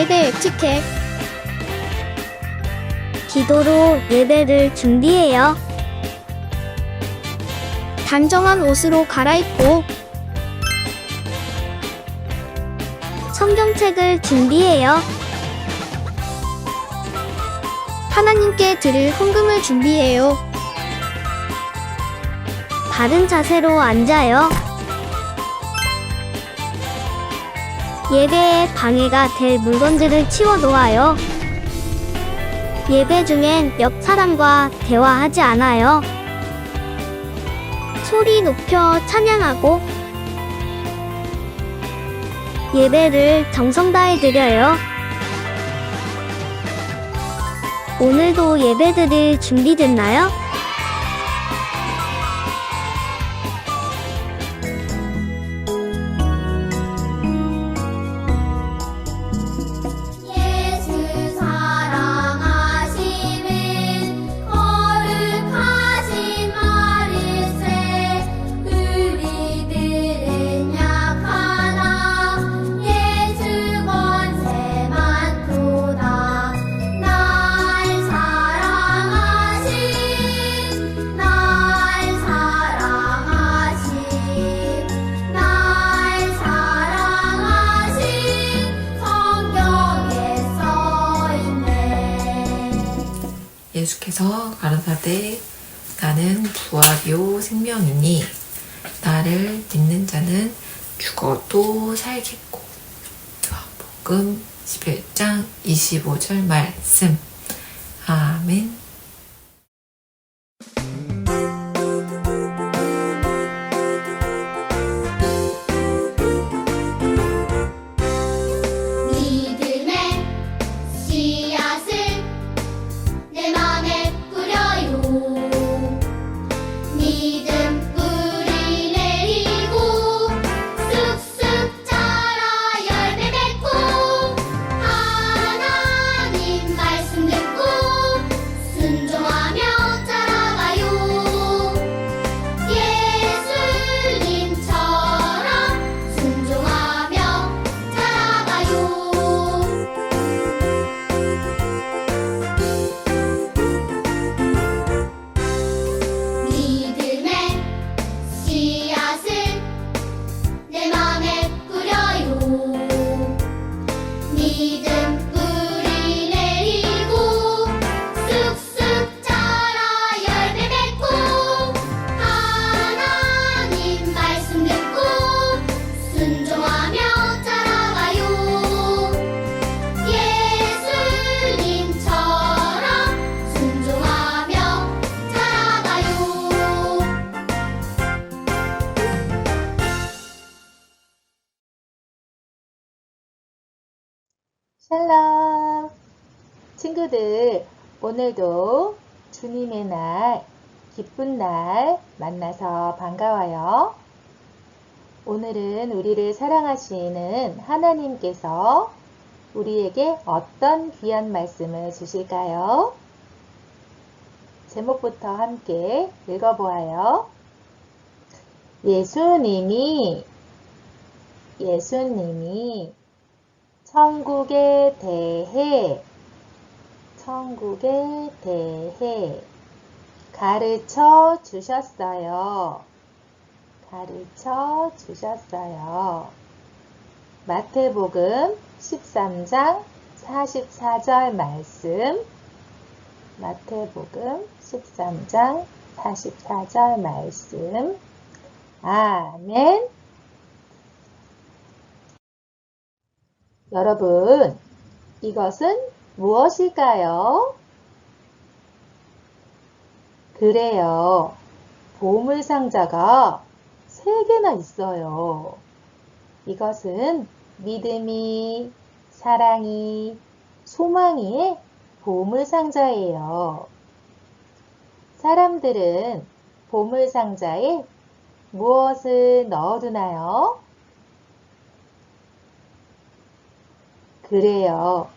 예배 에티켓. 기도로 예배를 준비해요. 단정한 옷으로 갈아입고 성경책을 준비해요. 하나님께 드릴 헌금을 준비해요. 바른 자세로 앉아요. 예배에 방해가 될 물건들을 치워 놓아요. 예배 중엔 옆 사람과 대화하지 않아요. 소리 높여 찬양하고 예배를 정성 다해 드려요. 오늘도 예배 드릴 준비됐나요? 예수 사랑하심은 거룩하신 말일세. 우리들은 약하나 예수 권세 많도다. 날 사랑하신 성경에 써있네. 예수께서 가라사대 나는 부활이요 생명이니 나를 믿는 자는 죽어도 살겠고. 요한복음 11장 25절 말씀. 아멘. 믿음의 씨앗을 내 맘에 뿌려요. 믿음 뿌리 내리고 쑥쑥 자라 열매 맺고 하나님 말씀 듣고 순종하며 자라가요. 예수님처럼 순종하며 자라가요. 믿음의 씨앗을 내 맘에 뿌려요. 믿음 뿌리 내리고 쑥쑥 자라 열매 맺고 하나님 말씀 듣고 순종하며 자라가요. 예수님처럼 순종하며 자라가요. 샬롬! 친구들, 오늘도 주님의 날, 기쁜 날 만나서 반가워요. 오늘은 우리를 사랑하시는 하나님께서 우리에게 어떤 귀한 말씀을 주실까요? 제목부터 함께 읽어보아요. 예수님이 천국에 대해 가르쳐 주셨어요. 마태복음 13장 44절 말씀. 마태복음 13장 44절 말씀. 아멘. 여러분, 이것은 무엇일까요? 그래요. 보물상자가 3개나 있어요. 이것은 믿음이, 사랑이, 소망이의 보물상자예요. 사람들은 보물상자에 무엇을 넣어두나요? 그래요.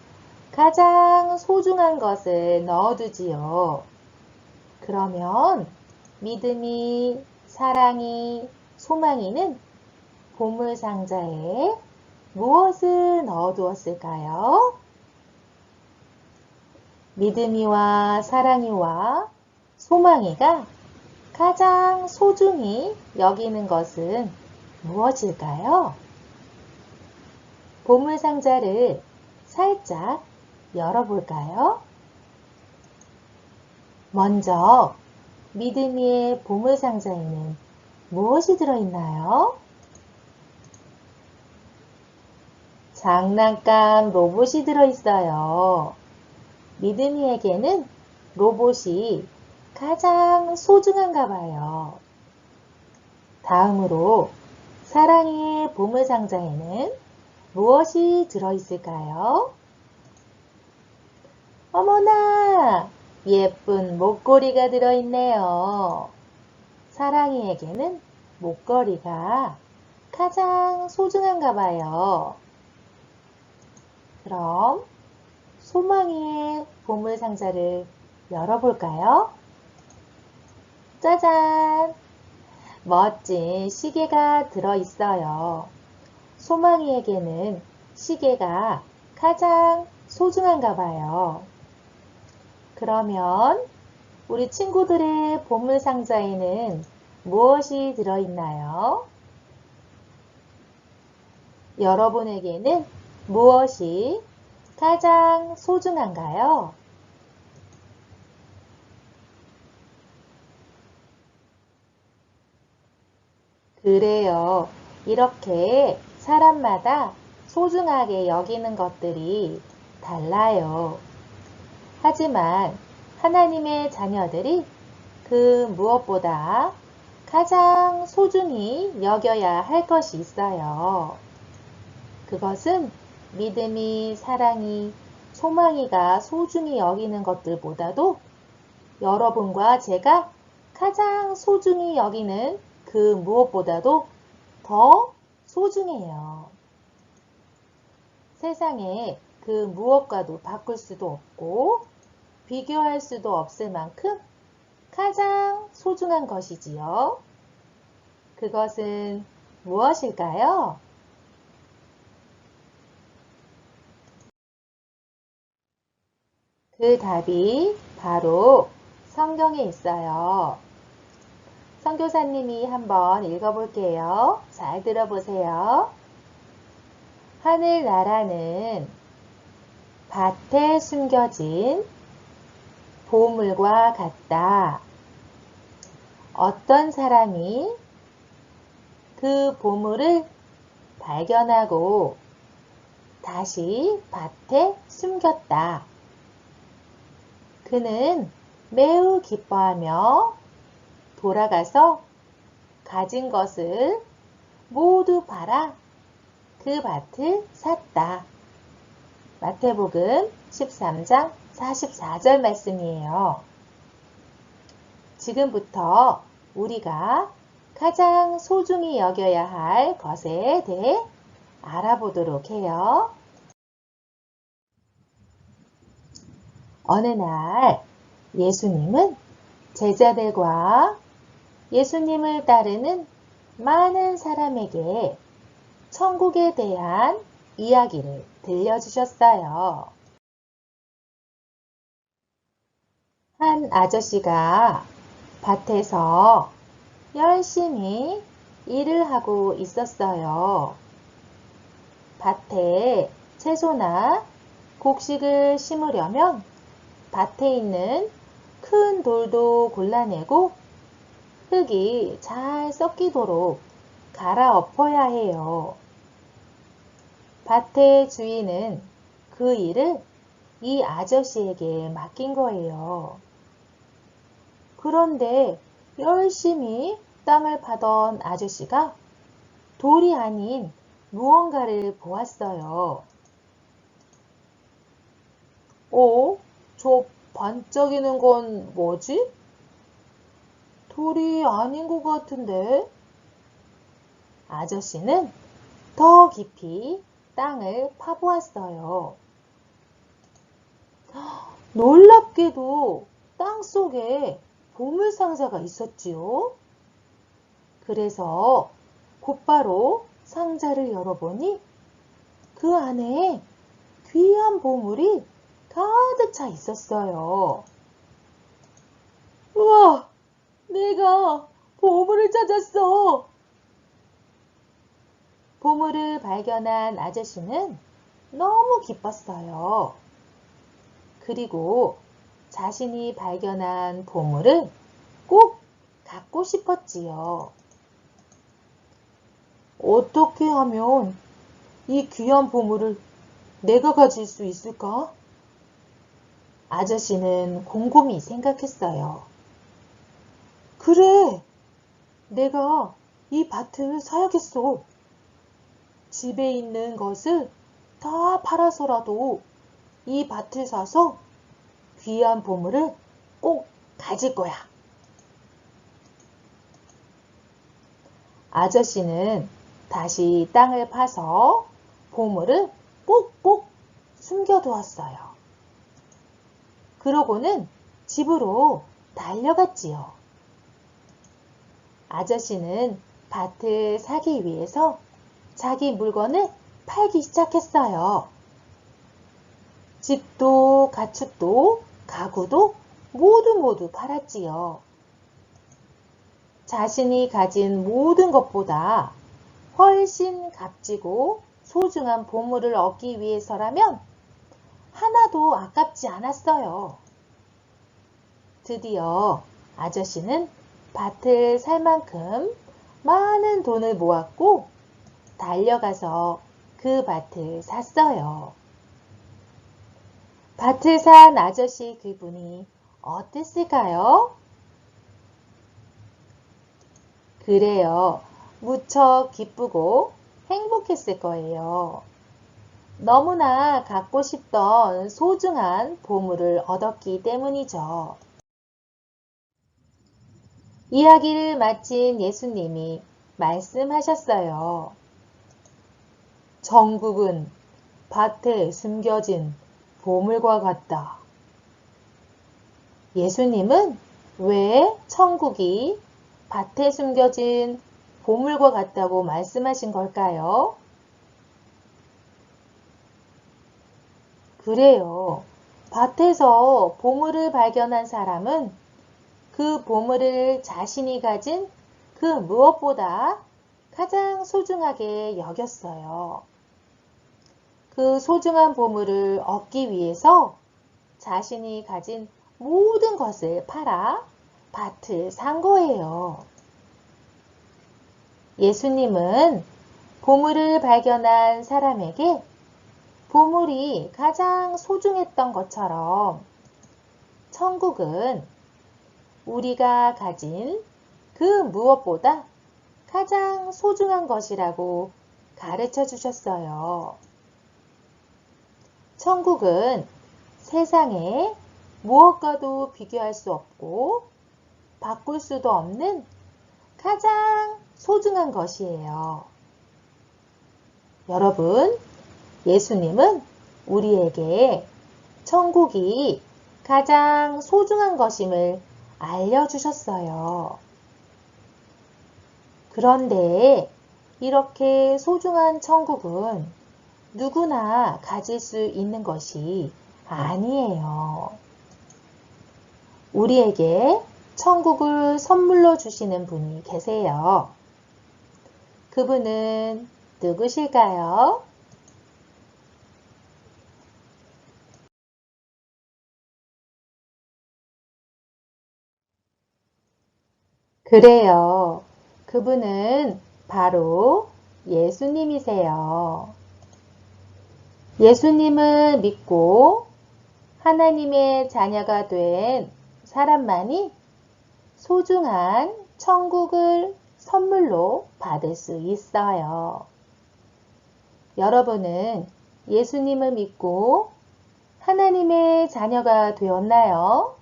가장 소중한 것을 넣어두지요. 그러면 믿음이, 사랑이, 소망이는 보물상자에 무엇을 넣어두었을까요? 믿음이와 사랑이와 소망이가 가장 소중히 여기는 것은 무엇일까요? 보물상자를 살짝 열어볼까요? 먼저 믿음이의 보물상자에는 무엇이 들어있나요? 장난감 로봇이 들어있어요. 믿음이에게는 로봇이 가장 소중한가 봐요. 다음으로 사랑이의 보물상자에는 무엇이 들어있을까요? 어머나! 예쁜 목걸이가 들어있네요. 사랑이에게는 목걸이가 가장 소중한가 봐요. 그럼 소망이의 보물상자를 열어볼까요? 짜잔! 멋진 시계가 들어있어요. 소망이에게는 시계가 가장 소중한가 봐요. 그러면 우리 친구들의 보물상자에는 무엇이 들어있나요? 여러분에게는 무엇이 가장 소중한가요? 그래요. 이렇게 사람마다 소중하게 여기는 것들이 달라요. 하지만 하나님의 자녀들이 그 무엇보다 가장 소중히 여겨야 할 것이 있어요. 그것은 믿음이, 사랑이, 소망이가 소중히 여기는 것들보다도 여러분과 제가 가장 소중히 여기는 그 무엇보다도 더 소중해요. 세상에 그 무엇과도 바꿀 수도 없고 비교할 수도 없을 만큼 가장 소중한 것이지요. 그것은 무엇일까요? 그 답이 바로 성경에 있어요. 선교사님이 한번 읽어볼게요. 잘 들어보세요. 하늘나라는 밭에 숨겨진 보물과 같다. 어떤 사람이 그 보물을 발견하고 다시 밭에 숨겼다. 그는 매우 기뻐하며 돌아가서 가진 것을 모두 팔아 그 밭을 샀다. 마태복음 13장 44절 말씀이에요. 지금부터 우리가 가장 소중히 여겨야 할 것에 대해 알아보도록 해요. 어느 날 예수님은 제자들과 예수님을 따르는 많은 사람에게 천국에 대한 이야기를 들려주셨어요. 한 아저씨가 밭에서 열심히 일을 하고 있었어요. 밭에 채소나 곡식을 심으려면 밭에 있는 큰 돌도 골라내고 흙이 잘 섞이도록 갈아엎어야 해요. 밭의 주인은 그 일을 이 아저씨에게 맡긴 거예요. 그런데 열심히 땅을 파던 아저씨가 돌이 아닌 무언가를 보았어요. 저 반짝이는 건 뭐지? 돌이 아닌 것 같은데? 아저씨는 더 깊이 땅을 파보았어요. 놀랍게도 땅 속에 보물상자가 있었지요. 그래서 곧바로 상자를 열어보니 그 안에 귀한 보물이 가득 차 있었어요. 우와, 내가 보물을 찾았어. 보물을 발견한 아저씨는 너무 기뻤어요. 그리고 자신이 발견한 보물을 꼭 갖고 싶었지요. 어떻게 하면 이 귀한 보물을 내가 가질 수 있을까? 아저씨는 곰곰이 생각했어요. 그래, 내가 이 밭을 사야겠어. 집에 있는 것을 다 팔아서라도 이 밭을 사서 귀한 보물을 꼭 가질 거야. 아저씨는 다시 땅을 파서 보물을 꼭꼭 숨겨두었어요. 그러고는 집으로 달려갔지요. 아저씨는 밭을 사기 위해서 자기 물건을 팔기 시작했어요. 집도 가축도 가구도 모두 팔았지요. 자신이 가진 모든 것보다 훨씬 값지고 소중한 보물을 얻기 위해서라면 하나도 아깝지 않았어요. 드디어 아저씨는 밭을 살 만큼 많은 돈을 모았고 달려가서 그 밭을 샀어요. 밭을 산 아저씨 기분이 어땠을까요? 그래요. 무척 기쁘고 행복했을 거예요. 너무나 갖고 싶던 소중한 보물을 얻었기 때문이죠. 이야기를 마친 예수님이 말씀하셨어요. 천국은 밭에 숨겨진 보물과 같다. 예수님은 왜 천국이 밭에 숨겨진 보물과 같다고 말씀하신 걸까요? 그래요. 밭에서 보물을 발견한 사람은 그 보물을 자신이 가진 그 무엇보다 가장 소중하게 여겼어요. 그 소중한 보물을 얻기 위해서 자신이 가진 모든 것을 팔아 밭을 산 거예요. 예수님은 보물을 발견한 사람에게 보물이 가장 소중했던 것처럼 천국은 우리가 가진 그 무엇보다 가장 소중한 것이라고 가르쳐 주셨어요. 천국은 세상에 무엇과도 비교할 수 없고 바꿀 수도 없는 가장 소중한 것이에요. 여러분, 예수님은 우리에게 천국이 가장 소중한 것임을 알려주셨어요. 그런데 이렇게 소중한 천국은 누구나 가질 수 있는 것이 아니에요. 우리에게 천국을 선물로 주시는 분이 계세요. 그분은 누구실까요? 그래요. 그분은 바로 예수님이세요. 예수님을 믿고 하나님의 자녀가 된 사람만이 소중한 천국을 선물로 받을 수 있어요. 여러분은 예수님을 믿고 하나님의 자녀가 되었나요?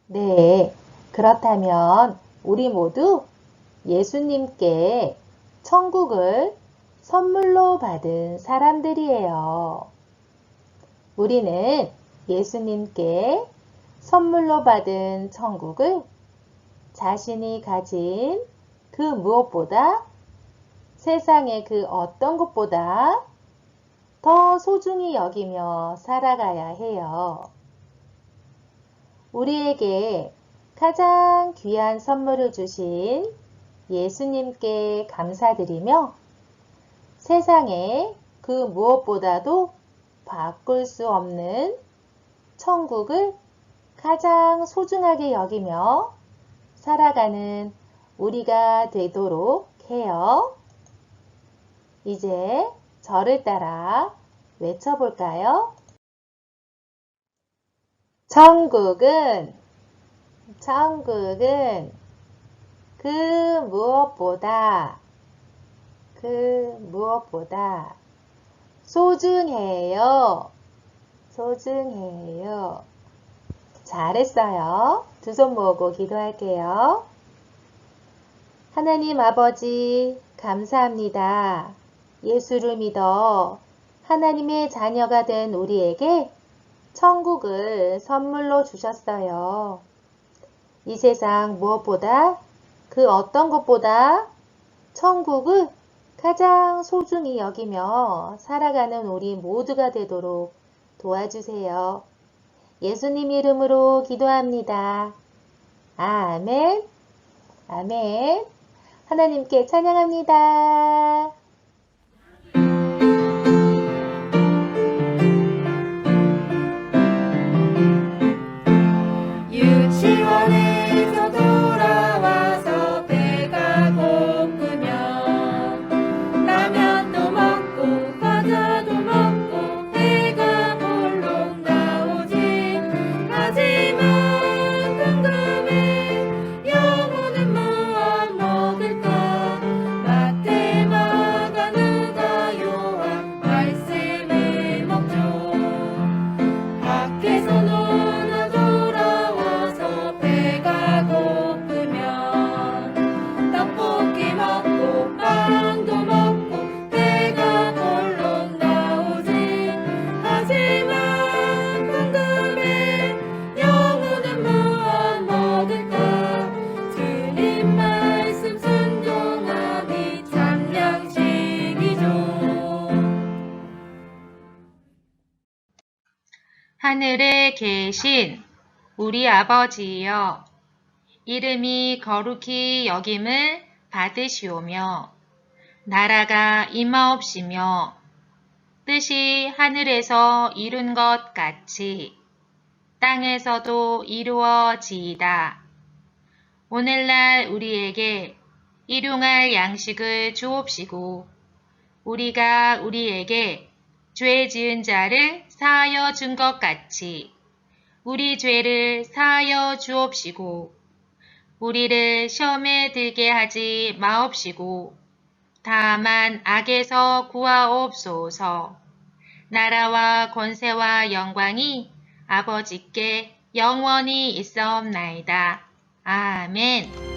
네, 그렇다면 우리 모두 예수님께 천국을 선물로 받은 사람들이에요. 우리는 예수님께 선물로 받은 천국을 자신이 가진 그 무엇보다 세상의 그 어떤 것보다 더 소중히 여기며 살아가야 해요. 우리에게 가장 귀한 선물을 주신 예수님께 감사드리며 세상에 그 무엇보다도 바꿀 수 없는 천국을 가장 소중하게 여기며 살아가는 우리가 되도록 해요. 이제 저를 따라 외쳐볼까요? 천국은 그 무엇보다 소중해요. 잘했어요. 두 손 모으고 기도할게요. 하나님 아버지, 감사합니다. 예수를 믿어 하나님의 자녀가 된 우리에게 천국을 선물로 주셨어요. 이 세상 무엇보다 그 어떤 것보다 천국을 가장 소중히 여기며 살아가는 우리 모두가 되도록 도와주세요. 예수님 이름으로 기도합니다. 아멘. 아멘. 하나님께 찬양합니다. 유치원에서 돌아와서 배가 고프면 라면도 먹고 과자도 먹고 배가 볼록 나오지. 하지만 궁금해, 영혼은 무엇 먹을까? 마태, 마가, 누가, 요한 말씀을 먹죠. 밖에서 놀아 돌아와서 배가 고프면 떡볶이 먹고 빵도 먹고 배가 볼록 나오지. 하지만 궁금해, 영혼은 무엇 먹을까? 주님 말씀 순종함이 참 양식이죠. 하늘에 계신 우리 아버지여, 이름이 거룩히 여김을 받으시오며 나라가 임하옵시며 뜻이 하늘에서 이룬 것 같이 땅에서도 이루어지이다. 오늘날 우리에게 일용할 양식을 주옵시고 우리가 우리에게 죄 지은 자를 사하여 준 것 같이 우리 죄를 사하여 주옵시고 우리를 시험에 들게 하지 마옵시고 다만 악에서 구하옵소서. 나라와 권세와 영광이 아버지께 영원히 있사옵나이다. 아멘.